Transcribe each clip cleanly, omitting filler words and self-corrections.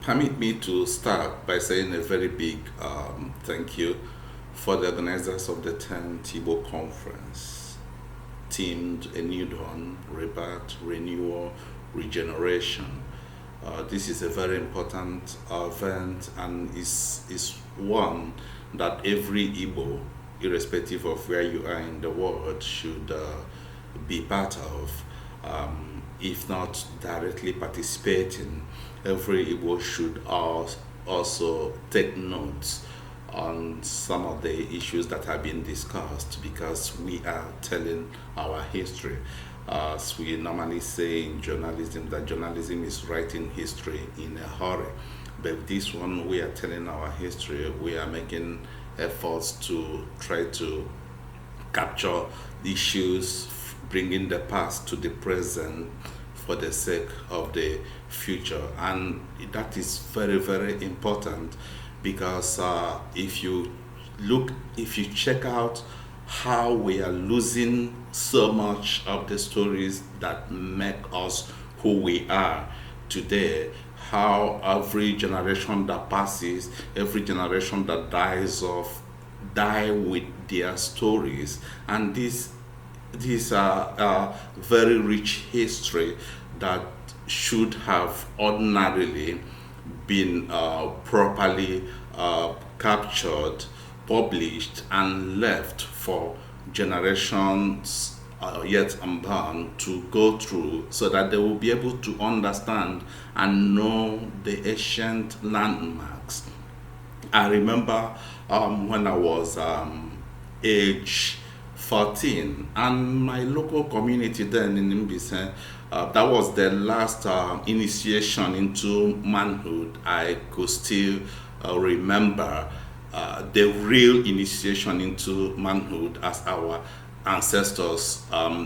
Permit me to start by saying a very big thank you for the organizers of the 10th Igbo Conference, themed A New Dawn, Rebirth, Renewal, Regeneration. This is a very important event and is one that every Igbo, irrespective of where you are in the world, should be part of. If not directly participating, every Igbo should also take notes on some of the issues that have been discussed because we are telling our history. As we normally say in journalism, that journalism is writing history in a hurry. But this one, we are telling our history. We are making efforts to try to capture issues, bringing the past to the present for the sake of the future. And that is very, very important because if you check out how we are losing so much of the stories that make us who we are today, how every generation that passes, every generation that dies off, die with their stories. And these are very rich history that should have ordinarily been properly captured, published, and left for generations yet unborn to go through so that they will be able to understand and know the ancient landmarks. I remember when I was age 14 and my local community then in Mbise, that was the last initiation into manhood I could still remember the real initiation into manhood as our ancestors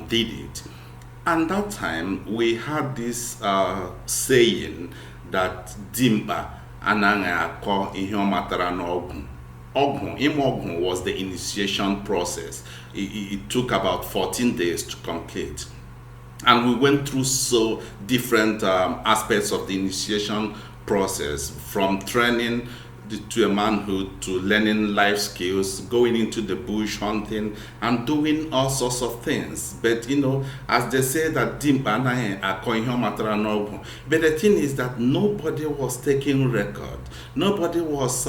did it. And that time we had this saying that dimba anaghị akọ ihe ọ matara n'ọgwụ. Ime was the initiation process. It took about 14 days to complete. And we went through so different aspects of the initiation process, from training to a manhood to learning life skills, going into the bush hunting and doing all sorts of things. But as they say that dimpa anaghị akọ ihe ọ matara n'ọgwụ. But the thing is that nobody was taking record. Nobody was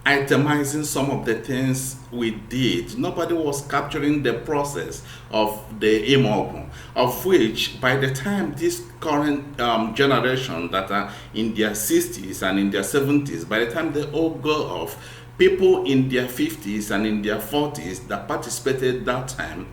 itemizing some of the things we did. Nobody was capturing the process of the Imogu, of which by the time this current generation that are in their 60s and in their 70s, by the time they all go off, people in their 50s and in their 40s that participated that time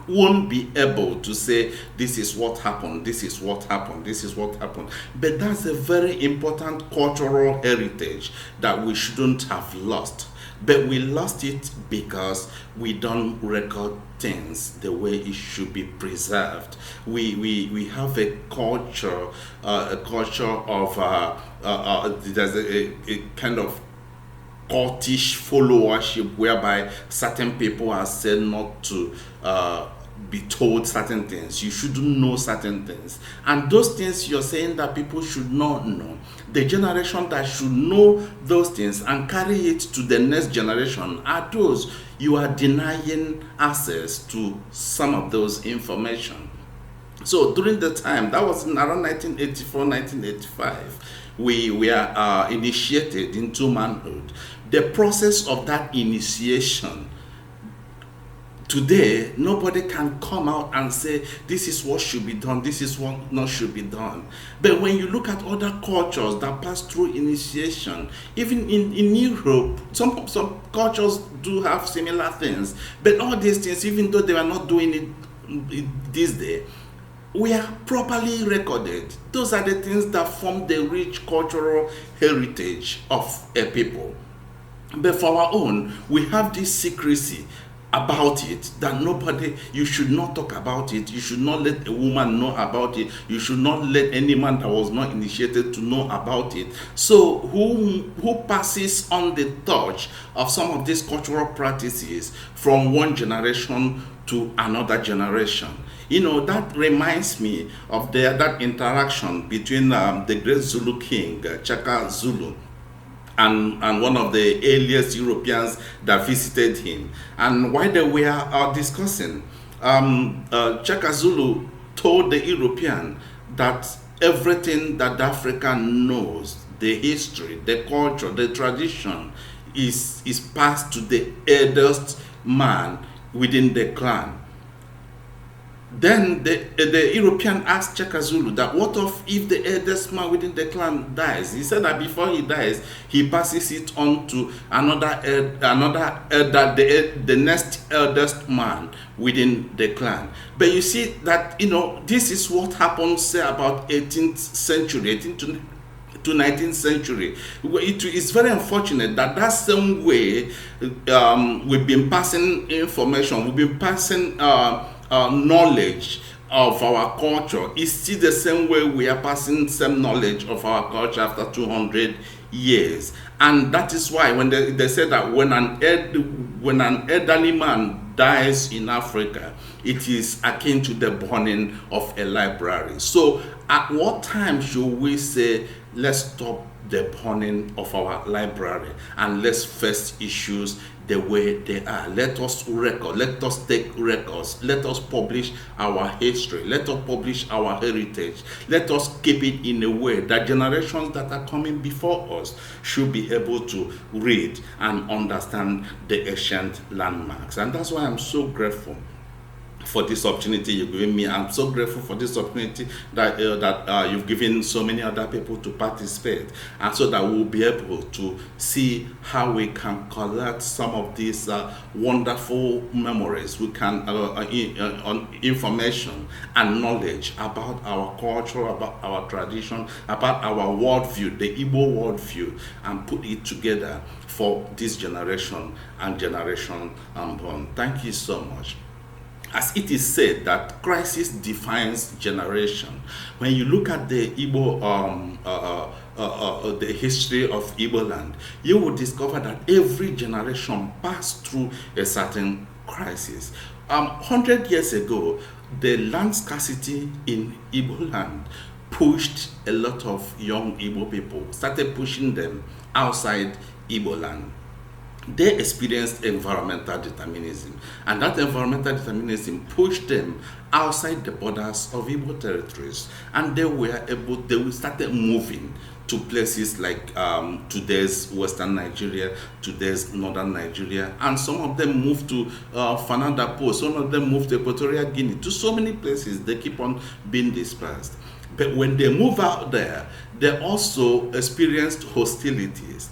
won't be able to say this is what happened, this is what happened, this is what happened. But that's a very important cultural heritage that we shouldn't have lost. But we lost it because we don't record things the way it should be preserved. We have a culture of there's a kind of cultish followership whereby certain people are said not to be told certain things. You shouldn't know certain things. And those things you're saying that people should not know, the generation that should know those things and carry it to the next generation are those you are denying access to some of those information. So during the time, that was in around 1984, 1985, we were initiated into manhood. The process of that initiation, today, nobody can come out and say, this is what should be done, this is what not should be done. But when you look at other cultures that pass through initiation, even in Europe, some cultures do have similar things. But all these things, even though they are not doing it this day, we are properly recorded. Those are the things that form the rich cultural heritage of a people. But for our own, we have this secrecy about it, that nobody, you should not talk about it, you should not let a woman know about it, you should not let any man that was not initiated to know about it. So who passes on the torch of some of these cultural practices from one generation to another generation? That reminds me of that interaction between the great Zulu king, Chaka Zulu, and one of the earliest Europeans that visited him. And while they were discussing, Chaka Zulu told the European that everything that Africa knows, the history, the culture, the tradition, is passed to the eldest man within the clan. Then the European asked Chaka Zulu that what if the eldest man within the clan dies? He said that before he dies, he passes it on to the next eldest man within the clan. But you see that this is what happened, say, about 18th century, 18th to 19th century. It is very unfortunate that same way we've been passing information, we've been passing knowledge of our culture is still the same way we are passing same knowledge of our culture after 200 years. And that is why when they say that when an elderly man dies in Africa, it is akin to the burning of a library. So at what time should we say, let's stop the burning of our library and let's face issues the way they are? Let us record, let us take records, let us publish our history, let us publish our heritage, let us keep it in a way that generations that are coming before us should be able to read and understand the ancient landmarks. And that's why I'm so grateful for this opportunity you've given me. I'm so grateful for this opportunity that you've given so many other people to participate, and so that we'll be able to see how we can collect some of these wonderful memories. We can information and knowledge about our culture, about our tradition, about our worldview, the Igbo worldview, and put it together for this generation and generation unborn. Thank you so much. As it is said that crisis defines generation. When you look at the Igbo, the history of Igbo land, you will discover that every generation passed through a certain crisis. 100 years ago, the land scarcity in Igbo land pushed a lot of young Igbo people, started pushing them outside Igbo land. They experienced environmental determinism, and that environmental determinism pushed them outside the borders of Igbo territories, and they started moving to places like today's Western Nigeria, today's Northern Nigeria, and some of them moved to Fanadapo, some of them moved to Equatorial Guinea, to so many places. They keep on being dispersed. But when they move out there, they also experienced hostilities.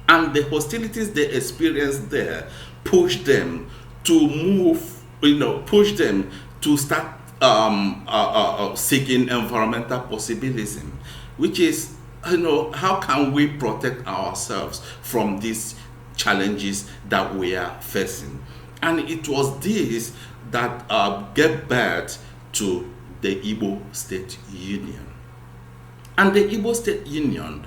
And the hostilities they experienced there pushed them to move, push them to start seeking environmental possibilism, which is, how can we protect ourselves from these challenges that we are facing? And it was this that gave birth to the Igbo State Union. And the Igbo State Union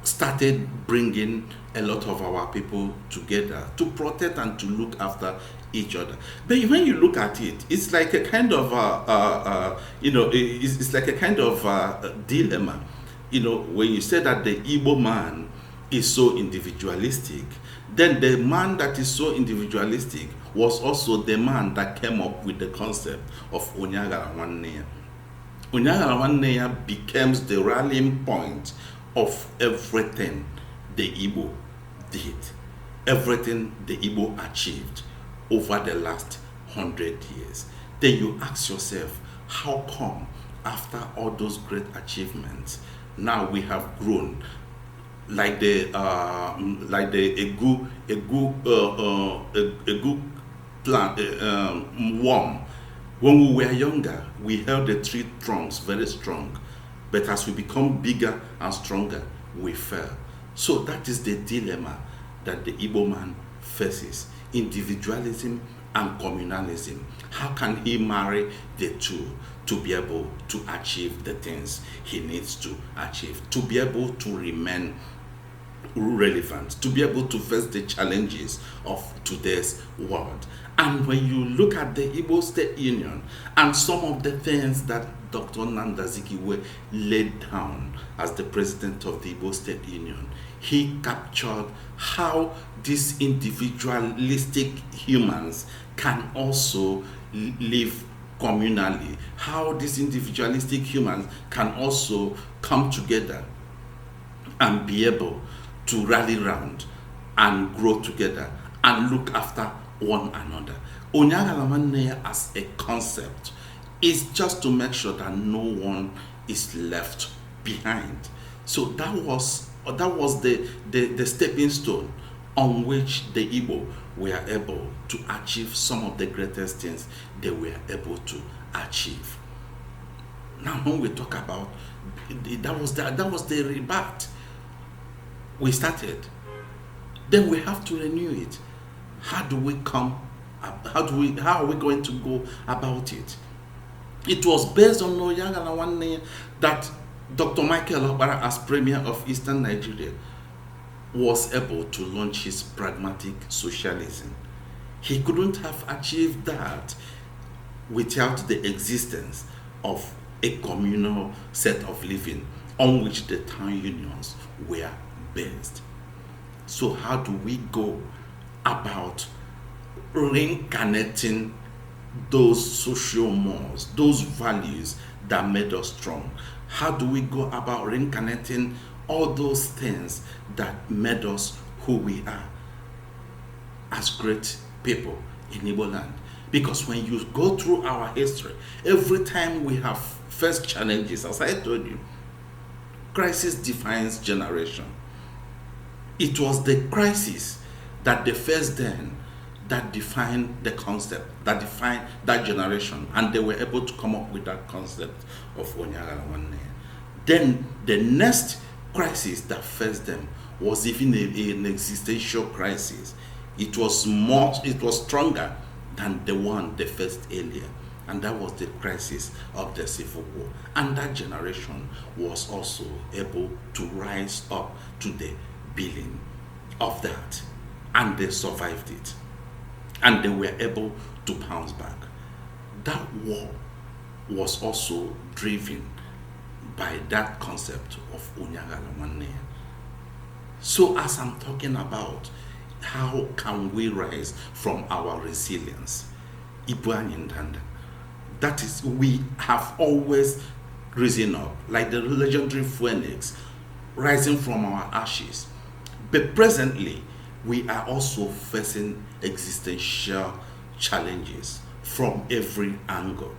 started bringing a lot of our people together to protect and to look after each other. But when you look at it, it's like a kind of it's like a kind of dilemma. When you say that the Igbo man is so individualistic, then the man that is so individualistic was also the man that came up with the concept of Onyagara Nwanneya. Onyagara Nwanneya becomes the rallying point of everything the Igbo did, everything the Igbo achieved over the last 100 years. Then you ask yourself, how come after all those great achievements, now we have grown like the egu plant worm? When we were younger, we held the tree trunks very strong. But as we become bigger and stronger, we fell. So that is the dilemma that the Igbo man faces individualism and communalism. How can he marry the two to be able to achieve the things he needs to achieve, to be able to remain relevant, to be able to face the challenges of today's world? And when you look at the Igbo State Union and some of the things that Dr. Nnamdi Azikiwe laid down as the president of the Igbo State Union, he captured how these individualistic humans can also live communally, how these individualistic humans can also come together and be able to rally round and grow together and look after one another. Onyaga as a concept is just to make sure that no one is left behind. So that was the stepping stone on which the Igbo were able to achieve some of the greatest things they were able to achieve. Now, when we talk about that was the rebirth we started, then we have to renew it. How are we going to go about it? It was based on Oyagala one name that Dr. Michael Okpara, as Premier of Eastern Nigeria, was able to launch his pragmatic socialism. He couldn't have achieved that without the existence of a communal set of living on which the town unions were based. So how do we go about reincarnating those social mores, those values that made us strong? How do we go about reincarnating all those things that made us who we are as great people in Igbo land? Because when you go through our history, every time we have faced challenges, as I told you, crisis defines generation. It was the crisis that they faced then that defined the concept, that defined that generation, and they were able to come up with that concept of Onyaga Nwanne. Then the next crisis that faced them was even an existential crisis. It was stronger than the one they faced earlier, and that was the crisis of the Civil War. And that generation was also able to rise up to the billing of that, and they survived it, and they were able to bounce back. That war was also driven by that concept of Onyaga Nwanne. So as I'm talking about how can we rise from our resilience, Ibu Anyindanda, that is, we have always risen up like the legendary phoenix, rising from our ashes. But presently, we are also facing existential challenges from every angle,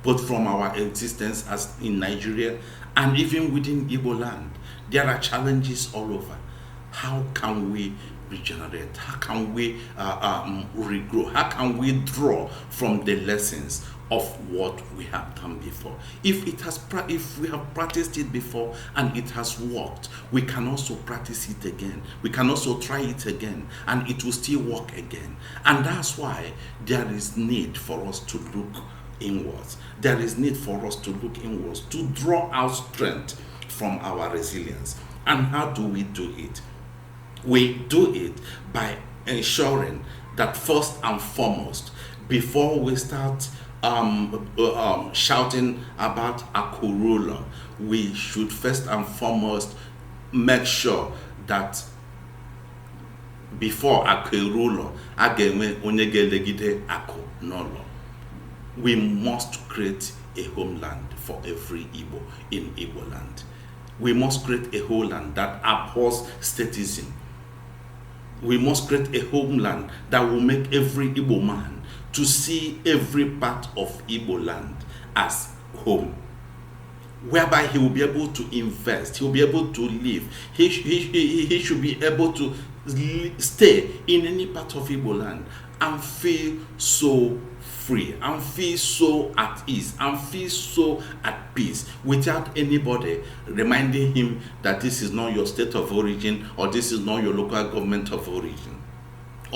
both from our existence as in Nigeria and even within Igbo land. There are challenges all over. How can we regenerate? How can we regrow? How can we draw from the lessons of what we have done before? If we have practiced it before and it has worked, we can also practice it again. We can also try it again, and it will still work again. And that's why there is need for us to look inwards. There is need for us to look inwards, to draw our strength from our resilience. And how do we do it? We do it by ensuring that first and foremost, before we start shouting about Akurula, we should first and foremost make sure that before Akurula, we must create a homeland for every Igbo in Igbo land. We must create a homeland that abhors statism. We must create a homeland that will make every Igbo man to see every part of Igbo land as home, whereby he will be able to invest, he will be able to live, he should be able to stay in any part of Igbo land and feel so free, and feel so at ease, and feel so at peace, without anybody reminding him that this is not your state of origin, or this is not your local government of origin,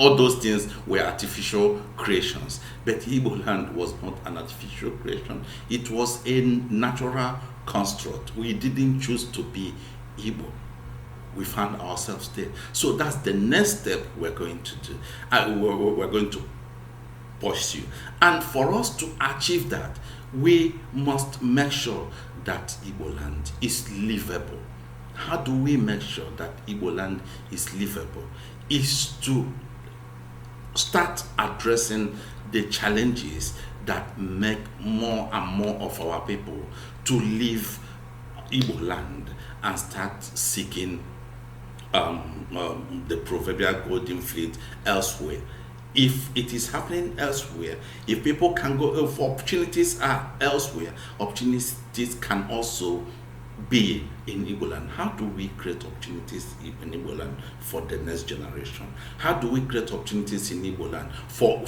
All those things were artificial creations. But Igbo land was not an artificial creation. It was a natural construct. We didn't choose to be Igbo. We found ourselves there. So that's the next step we're going to do. We're going to pursue. And for us to achieve that, we must make sure that Igbo land is livable. How do we make sure that Igbo land is livable? Is to start addressing the challenges that make more and more of our people to leave Igbo land and start seeking the proverbial golden fleet elsewhere. If it is happening elsewhere, if people can go, if opportunities are elsewhere, opportunities can also be in Igbo land. How do we create opportunities in Igbo land for the next generation? How do we create opportunities in Igbo land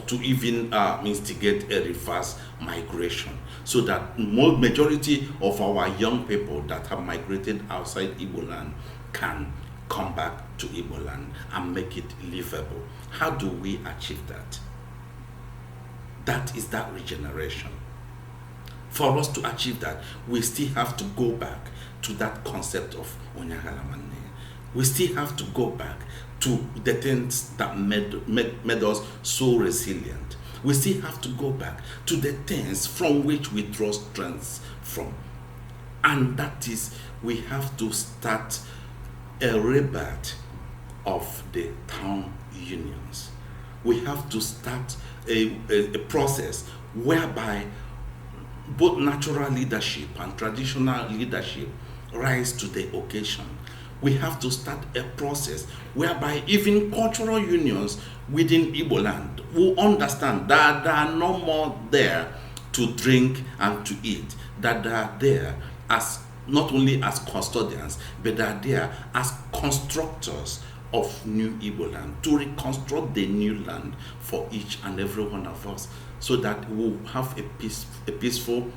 to even instigate a reverse migration, so that majority of our young people that have migrated outside Igbo land can come back to Igbo land and make it livable? How do we achieve that? That is that regeneration. For us to achieve that, we still have to go back to that concept of Onyagalamanne. We still have to go back to the things that made us so resilient. We still have to go back to the things from which we draw strength from. And that is, we have to start a rebirth of the town unions. We have to start a process whereby both natural leadership and traditional leadership rise to the occasion. We have to start a process whereby even cultural unions within Igbo land will understand that they are no more there to drink and to eat, that they are there as not only as custodians, but they are there as constructors of new Igbo land, to reconstruct the new land for each and every one of us, so that we'll have a peaceful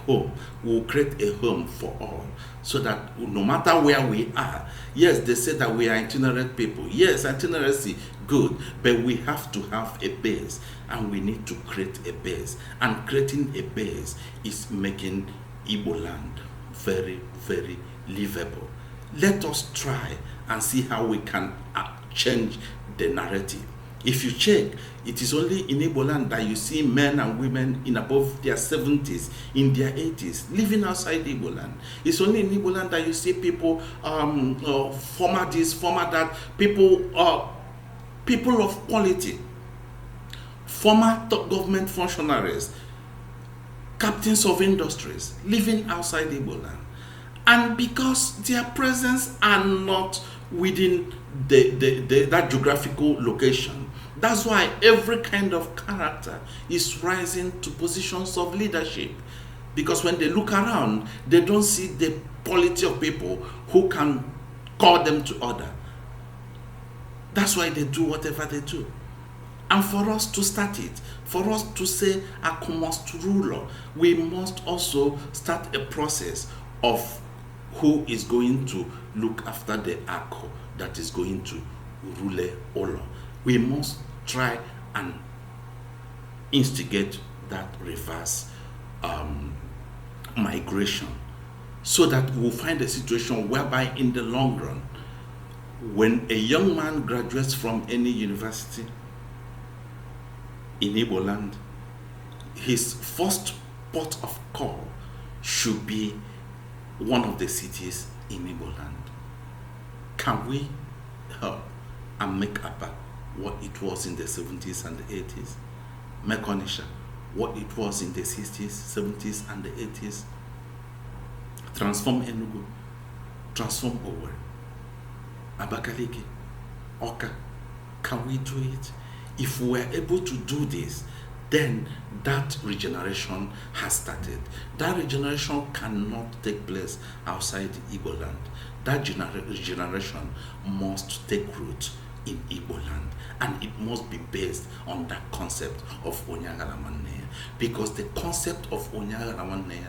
home. We'll create a home for all, so that no matter where we are, yes, they say that we are itinerant people. Yes, itinerancy, good, but we have to have a base, and we need to create a base. And creating a base is making Igbo land very, very livable. Let us try and see how we can change the narrative. If you check, it is only in Igbo land that you see men and women in above their 70s, in their 80s, living outside Igbo land. It's only in Igbo land that you see people, former this, former that, people of quality, former top government functionaries, captains of industries, living outside Igbo land. And because their presence are not within that geographical location, that's why every kind of character is rising to positions of leadership. Because when they look around, they don't see the quality of people who can call them to order. That's why they do whatever they do. And for us to start it, for us to say Aku must rule, we must also start a process of who is going to look after the Aku that is going to rule Olo. We must try and instigate that reverse migration, so that we'll find a situation whereby in the long run, when a young man graduates from any university in Igbo land, his first port of call should be one of the cities in Igbo land. Can we help and make Apa what it was in the 70s and the 80s? Make Onitsha what it was in the 60s, 70s and the 80s? Transform Enugu, transform Owerri, Abakaliki, Oka. Can we do it? If we are able to do this, then that regeneration has started. That regeneration cannot take place outside Igbo land. That regeneration must take root in Igbo land, and it must be based on that concept of Onyagalamanne, because the concept of Onyagalamanne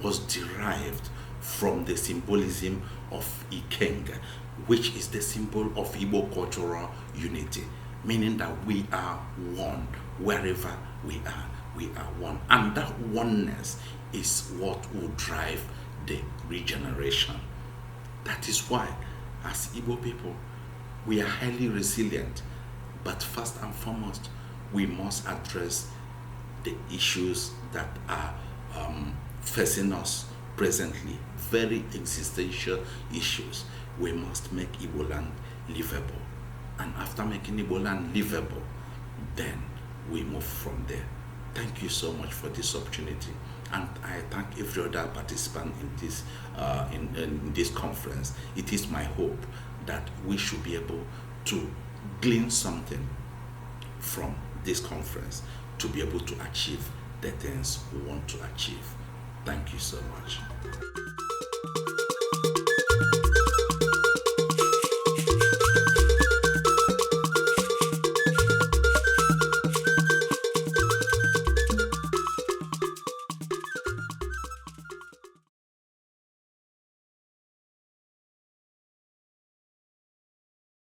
was derived from the symbolism of Ikenga, which is the symbol of Igbo cultural unity. meaning that we are one. Wherever we are one. And that oneness is what will drive the regeneration. That is why, as Igbo people, we are highly resilient. But first and foremost, we must address the issues that are facing us presently, very existential issues. We must make Igbo land livable. And after making Igbo land livable, then we move from there. Thank you so much for this opportunity, and I thank every other participant in this in this conference. It is my hope that we should be able to glean something from this conference to be able to achieve the things we want to achieve. Thank you so much.